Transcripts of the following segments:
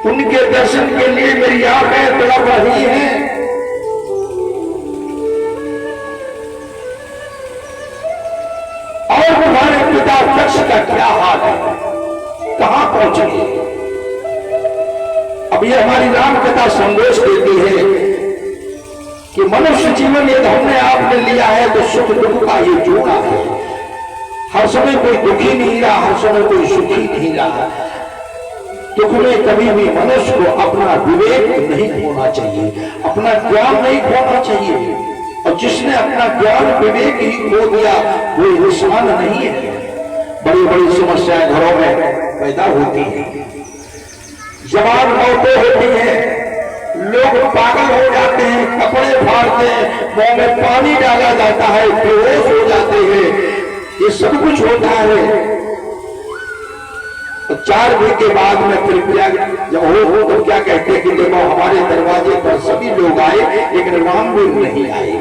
उनके दर्शन के लिए मेरी आंखें तड़प रही हैं। और तुम्हारे पिता दक्ष का क्या हाल है, कहां पहुंचे? अब ये हमारी राम कथा संदेश देती है कि मनुष्य जीवन यदि हमने आपने लिया है तो सुख दुख का ये जोड़ा है। हर समय कोई दुखी नहीं रहा, हर समय कोई सुखी नहीं रहा। दुख में कभी भी मनुष्य को अपना विवेक नहीं खोना चाहिए, अपना ज्ञान नहीं खोना चाहिए। और जिसने अपना ज्ञान विवेक ही खो दिया वो इंसान नहीं है। बड़ी बड़ी समस्याएं घरों में पैदा होती हैं, जवान मौतें होती हैं, लोग पागल हो जाते हैं, कपड़े फाड़ते हैं, मुंह में पानी डाला जाता है, बेहोश हो जाते हैं। ये सब कुछ होता है। तो 4 बजे के बाद में फिर क्या जब हो तो क्या कहते हैं कि देखो हमारे दरवाजे पर सभी लोग आए लेकिन रामवीर नहीं आए।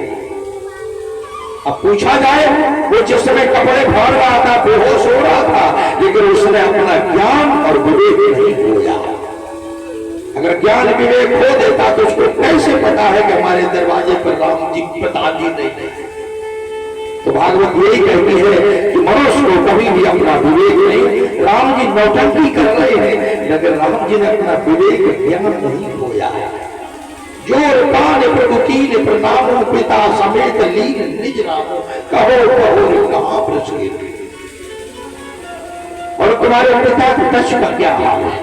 अब पूछा जाए वो जिस समय कपड़े फाड़ रहा था, बेहोश हो रहा था, लेकिन उसने अपना ज्ञान और विवेक नहीं खोया। अगर ज्ञान विवेक खो देता तो उसको कैसे पता है कि हमारे दरवाजे पर राम जी पिताजी नहीं। तो भागवत यही कहती है कि मनुष्य को कभी भी अपना विवेक नहीं। राम जी नौटंकी कर रहे हैं लेकिन राम जी ने अपना विवेक ज्ञान नहीं खोया। जोर पान प्रभु कीन प्रणामो पिता समेत लीन निज रामो कहो कहो कहां प्रचलित। और तुम्हारे पिता दक्ष का क्या हाल है?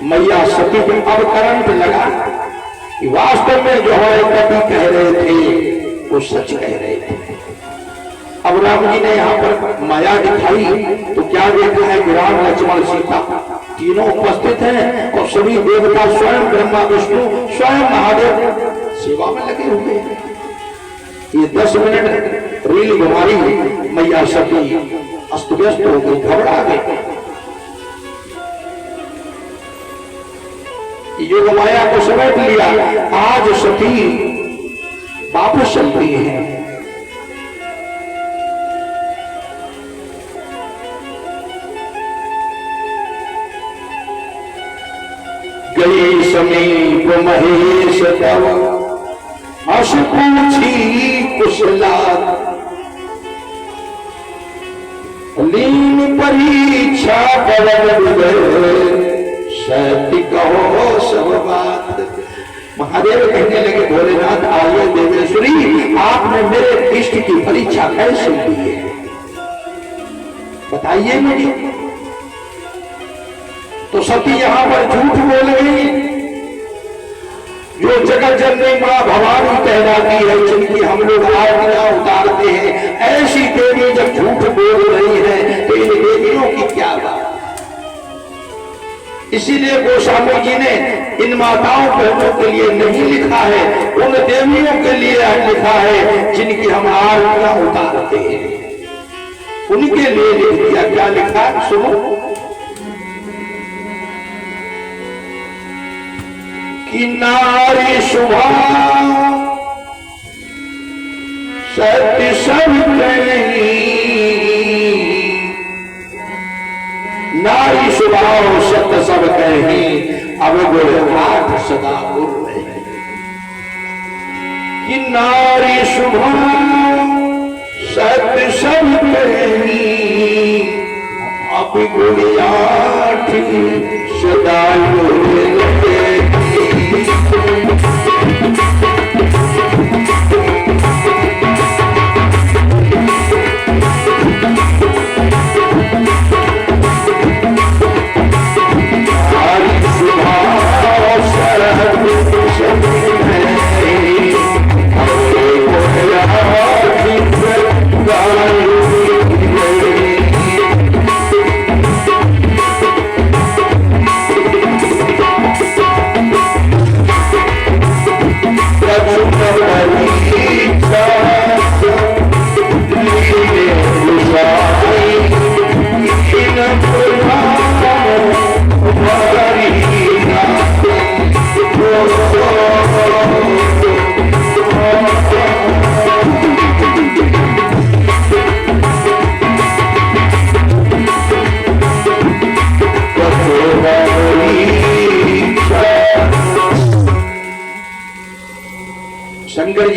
मैया सती को अब करंट लगा कि वास्तव में जो हमारे कवि कह रहे थे वो सच कह रहे थे। अब राम जी ने यहाँ पर माया दिखाई तो क्या देखा है कि राम लक्ष्मण सीता तीनों उपस्थित हैं और सभी देवता स्वयं ब्रह्मा विष्णु स्वयं महादेव सेवा में लगे हुए हैं। ये 10 मिनट रील घुमाई, मैया सती अस्त व्यस्त हो गई, घबरा गई। योग माया को समेट लिया। आज सती वापस चलती है। गई समीप महेश तव हस पूछी कुशला लीन परीक्षा सत्य कहो सब बात। महादेव कहने लगे भोलेनाथ आइए देवेश्वरी, आपने मेरे इष्ट की परीक्षा कैसे ली है बताइए मुझे। तो सती यहां पर झूठ बोल गई। जो जगत जननी मां भवानी कहलाती है, जिनकी हम लोग आरतियां उतारते हैं, ऐसी देवी जब झूठ बोल रही है तो इन देवियों की क्या बात। इसीलिए गोस्वामी जी ने इन माताओं बहनों के लिए नहीं लिखा है, उन देवियों के लिए लिखा है जिनकी हम आरतियां उतारते हैं, उनके लिए लिख दिया। क्या लिखा है सुनो। कि नारी शुभा सत्य सब कहीं, नारी शुभाओ सत्य सब कहीं, अब गुण सदा गुर रहे। कि नारी शुभा सत्य सब कहीं, अब गुणियाठ सदा गुर रहे।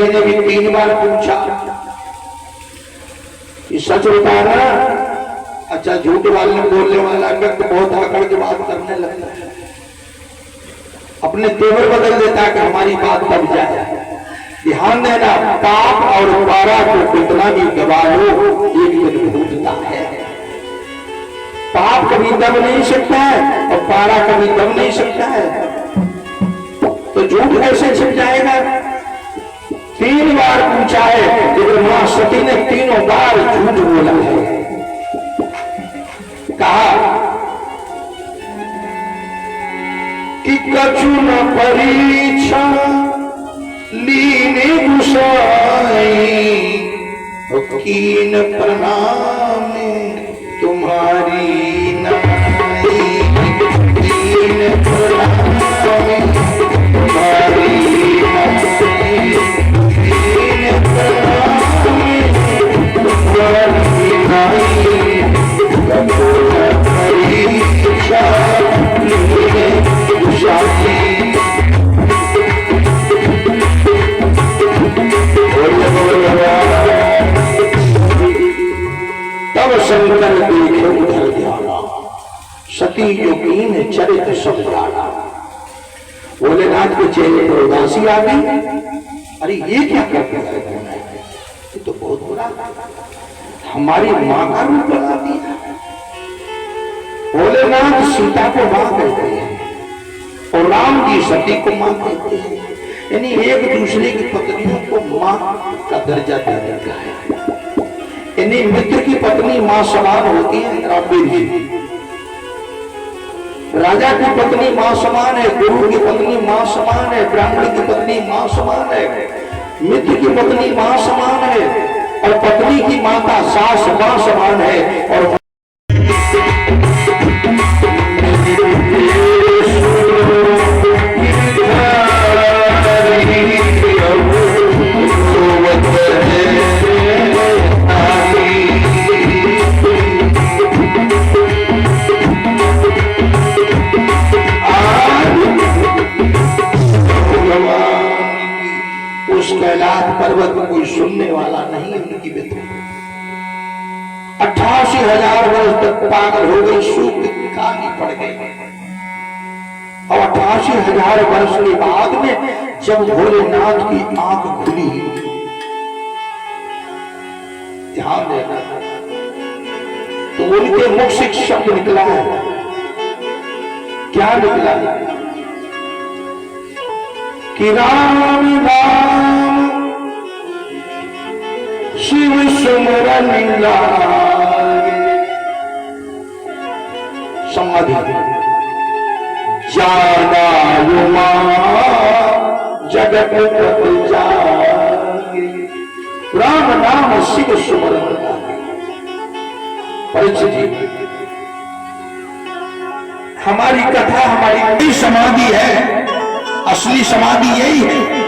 जी ने भी 3 बार पूछा कि सच बताना। अच्छा, झूठ वाले बोलने वाला व्यक्ति बहुत आकड़ के बात करने लगता है, अपने तेवर बदल देता है कि हमारी बात दब जाए। ध्यान देना, पाप और पारा को कितना भी दबा लो एक दिन भूलता है। पाप कभी दब नहीं सकता है और पारा कभी दब नहीं सकता है, तो झूठ कैसे छिप जाएगा। 3 बार पूछा है, लेकिन मां सती ने 3 बार झूठ बोला है। कहा कि कछु न परीक्षा लीने गुसाई, कीन प्रणाम तुम्हारी नाई, कीन प्रणाम तुम्हारी नाई, कीन प्रणाम तुम्हारी नाई, कछु न परीक्षा लीने गुसाई। तब शंकर देखे उधर ध्याना, सती योगीन चरित सब जाना। भोलेनाथ के चेहरे पर उदासी आ गई। अरे ये क्या कर दिया है, ये तो बहुत बुरा, हमारी मां का रूप बना दिया। भोलेनाथ सीता को मां कहते हैं और राम जी सती को मां कहते हैं, यानी एक दूसरे की पत्नियों को मां का दर्जा दे रखा है। यानी मित्र की पत्नी मां समान होती है, रामवीर जी। राजा की पत्नी मां समान है, गुरु की पत्नी मां समान है, ब्राह्मण की पत्नी मां समान है, मित्र की पत्नी मां समान है, और पत्नी की माता सास मां समान है। और कैलाश पर्वत में कोई सुनने वाला नहीं है उनकी बेटी। 88,000 वर्ष तक पागल हो गई, सूख काली पड़ गई। और 88,000 वर्ष के बाद में जब भोलेनाथ की आंख खुली, ध्यान देना, तो उनके मुख से एक शब्द निकला है। क्या निकला है? कि राम राम शिव सुमरन लागे, समाधि जाना उमा जगत पति जागे, राम नाम शिव सुमरन लागे। परीक्षित जी, हमारी कथा हमारी समाधि है, असली समाधि यही है।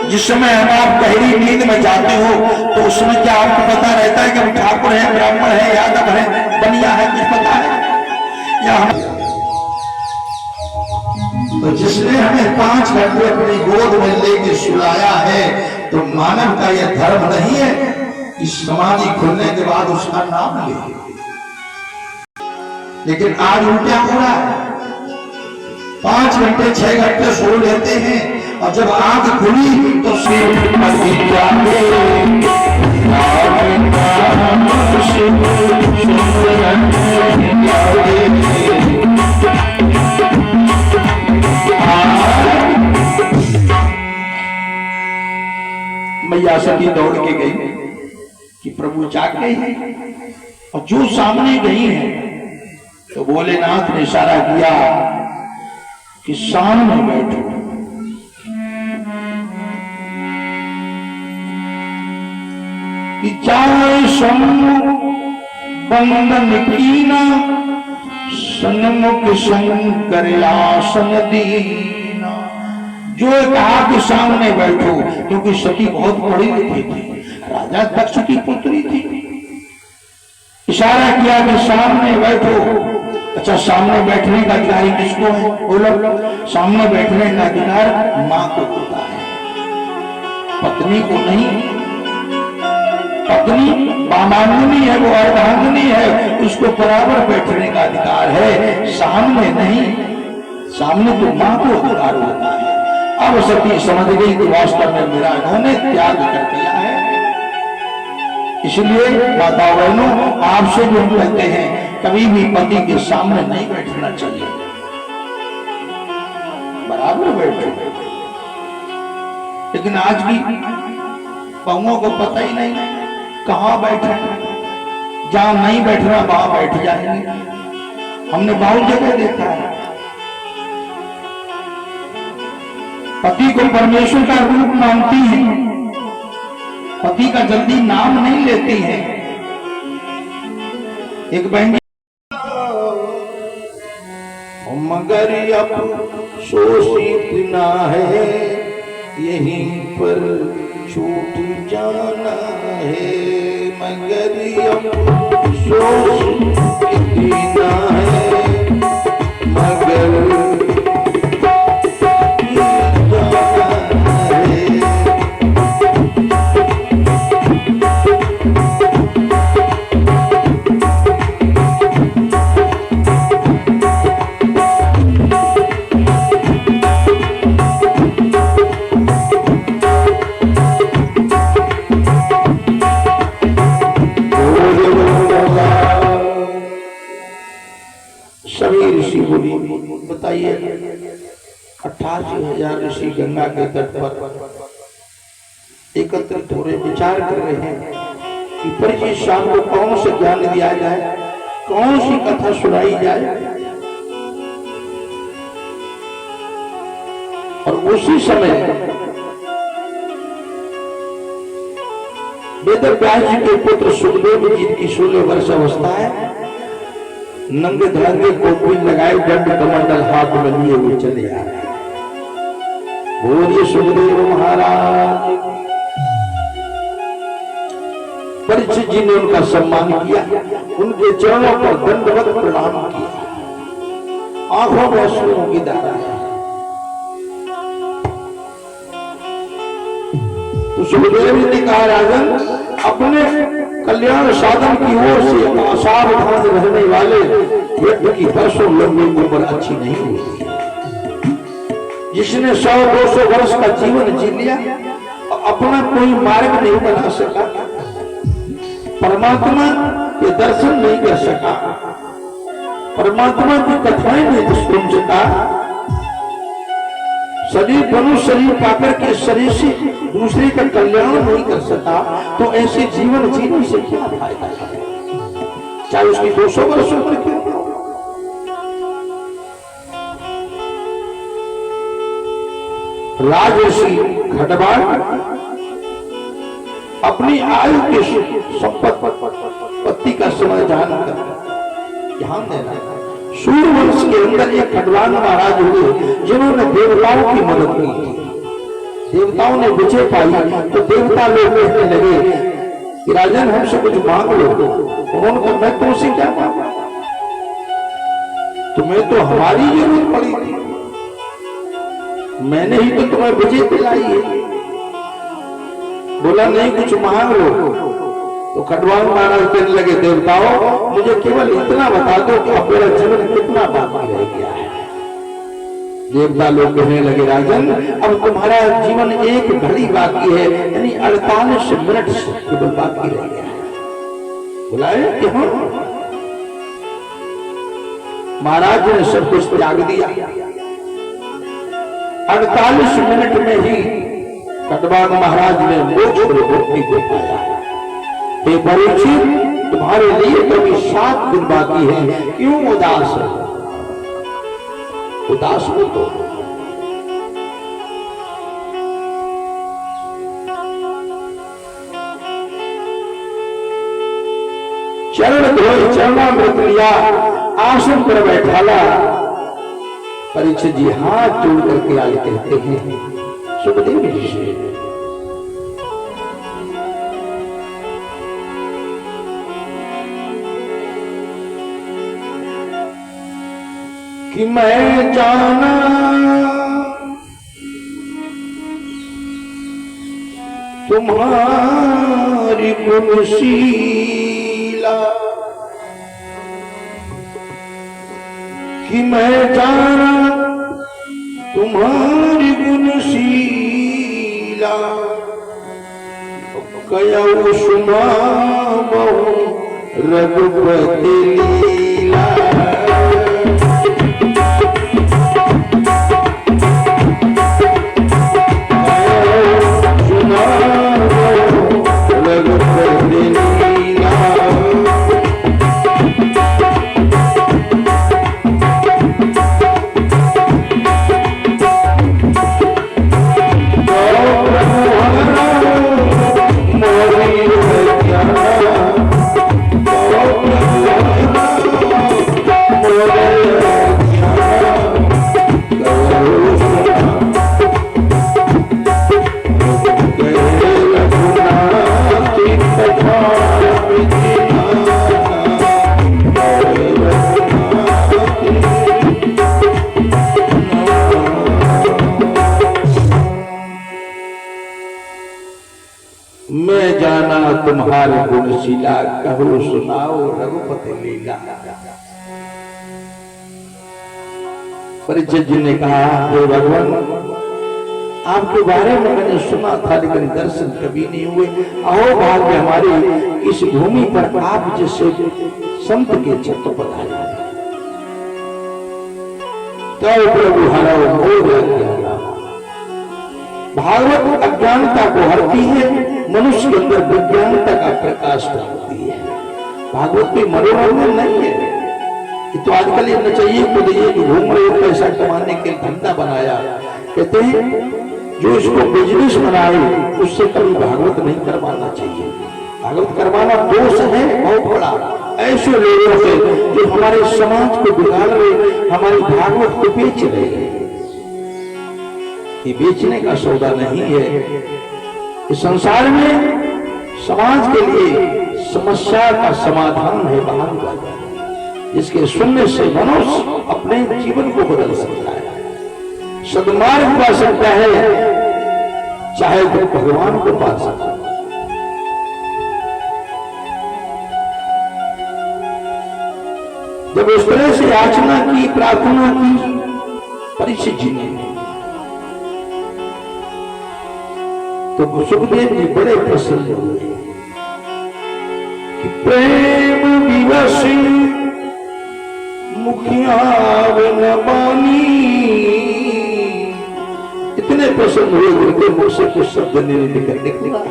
जिस समय हम आप गहरी नींद में जाते हो तो उस समय क्या आपको पता रहता है कि हम ठाकुर हैं, ब्राह्मण हैं, यादव हैं, बनिया है, कुछ पता है? या हम तो जिसने हमें 5 घंटे अपनी गोद में लेके सुलाया है, तो मानव का यह धर्म नहीं है कि समाधि खुलने के बाद उसका नाम ले। लेकिन आज उल्टा हो रहा है, 5 घंटे 6 घंटे सो लेते हैं, और जब आंख खुली तो सिर मैया सती दौड़ के गई कि प्रभु जाग गए हैं, और जो सामने गई है तो भोलेनाथ ने इशारा किया कि सामने बैठो। कि चाहे बंधन कीना सन्मुख शंकर आसन दीना। जो कहा कि सामने बैठो, क्योंकि सती बहुत पढ़ी लिखी थी, राजा दक्ष की पुत्री थी। इशारा किया कि सामने बैठो। अच्छा, सामने बैठने का अधिकार किसको है? बोलो। सामने बैठने का अधिकार मां को होता है। पत्नी को नहीं। पत्नी वामांगिनी है, वो अर्धांगिनी है, उसको बराबर बैठने का अधिकार है, सामने नहीं। सामने तो मां को अधिकार होता है। अब सती समझ गई कि वास्तव में मेरा इन्होंने त्याग कर दिया है। इसलिए माता बहनों, आपसे जो हम कहते हैं, कभी भी पति के सामने नहीं बैठना चाहिए, बराबर बैठो। लेकिन आज भी बहुओं को पता ही नहीं कहां बैठे, जहां नहीं बैठना वहां बैठ जाएंगे। हमने बहुत जगह देखा है, पति को परमेश्वर का रूप मानती है, पति का जल्दी नाम नहीं लेती है। एक बहन मगर अफसोसित ना है, यहीं पर छूट जाना है। मगर अफसोसित ना है, मगर बताइए 88,000 ऋषि गंगा के तट पर एकत्रित हो रहे, विचार कर रहे हैं कि परिचित शाम को कौन से ज्ञान दिया जाए, कौन सी कथा सुनाई जाए। और उसी समय वेद व्यास जी के पुत्र सुखदेव जी की 16 वर्ष अवस्था है, नंगे धड़ंगे कोपी लगाए दंड कमंडल हाथ में लिए हुए चले आ रहे। बोलिए सुखदेव महाराज। परीक्षित जी ने उनका सम्मान किया, उनके चरणों पर दंडवत प्रणाम किया, आंखों में अश्रुओं की धारा है। तो सुखदेव जी ने कहा, राजन, अपने कल्याण साधन की ओर से असावधान रहने वाले व्यक्ति की वर्षों लंबी उम्र अच्छी नहीं होती। जिसने 100-200 वर्ष का जीवन जी लिया, अपना कोई मार्ग नहीं बना सका, परमात्मा के दर्शन नहीं कर सका, परमात्मा की कथाएं नहीं सुन सका, शरीर मनुष्य शरीर पाकर के शरीर से दूसरे का कल्याण नहीं कर सका, तो ऐसे जीवन जीने से क्या फायदा है, चाहे उसकी 200 वर्ष उम्र क्यों हो। राजर्षि खडवाल अपनी आयु के संपत्ति का समाधान कर ध्यान देना। सूर्यवंश के अंदर एक खडवाल महाराज हुए, जिन्होंने देवताओं की मदद की थी। देवताओं ने विजय पाई तो देवता लोग कहने लगे कि राजन, हमसे कुछ मांग लो। उन्होंने कहा, मैं तुमसे क्या मांगा, तुम्हें तो हमारी जरूरत पड़ी थी, मैंने ही तो तुम्हें विजय दिलाई है। बोला, नहीं, कुछ मांग लो। तो खडवाल महाराज कहने लगे, देवताओं, मुझे केवल इतना बता दो कि अब मेरा जीवन कितना बाकी रह गया है। देवता लोग कहने लगे, राजन, अब तुम्हारा जीवन एक घड़ी बाकी है, यानी 48 मिनट केवल बाकी रह गया है। बुलाए क्यों? महाराज ने सब कुछ त्याग दिया। 48 मिनट में ही खडवाल महाराज ने मोक्ष और मुक्ति को पाया। हे परीक्षित, तुम्हारे लिए कभी 7 दिन बाकी है, क्यों उदास है? उदास हो तो चरण धोए, चरणामृत लिया, आसन पर बैठाला। परीक्षित जी हाथ जोड़ करके आगे कहते हैं, सुखदेव जी से, कि मैं जाना तुम्हारी गुणशीला कि मैं जाना तुम्हारी गुणशीला कया सुना बहु रघुपति लीला मैं जाना तुम्हारी गुणशीला कहो सुनाओ रघुपति लीला। परीक्षित जी ने कहा हे भगवान आपके बारे में मैंने सुना था लेकिन दर्शन कभी नहीं हुए। अहो भाग्य हमारे इस भूमि पर आप जैसे संत के चित्त पधारे तब प्रभु हरो मोह भागवत अज्ञानता को हरती है, मनुष्य के अंदर विज्ञानता का प्रकाश डालती है। भागवत कोई मनोरंजन नहीं है कि तो आजकल ये नचइए कूदिए कि घूम रहे हो पैसा कमाने के धंधा बनाया। कहते हैं जो इसको बिजनेस बनाए उससे कभी भागवत नहीं करवाना चाहिए। भागवत करवाना दोष है बहुत बड़ा। ऐसे लोगों से जो हमारे समाज को बिगाड़ रहे, हमारी भागवत को बेच रहे हैं। ये बेचने का सौदा नहीं है। इस संसार में समाज के लिए समस्या का समाधान है भागवत, जिसके सुनने से मनुष्य अपने जीवन को बदल सकता है, सद्मार्ग पा सकता है, चाहे तो भगवान को पा सकता है। जब उस तरह से याचना की, प्रार्थना की परीक्षित जी ने, तो सुखदेव जी बड़े प्रसन्न हुए कि प्रेम विवश मुखिया न बानी। इतने प्रसन्न हुए उनके मुख से कुछ शब्द नहीं निकल निकला।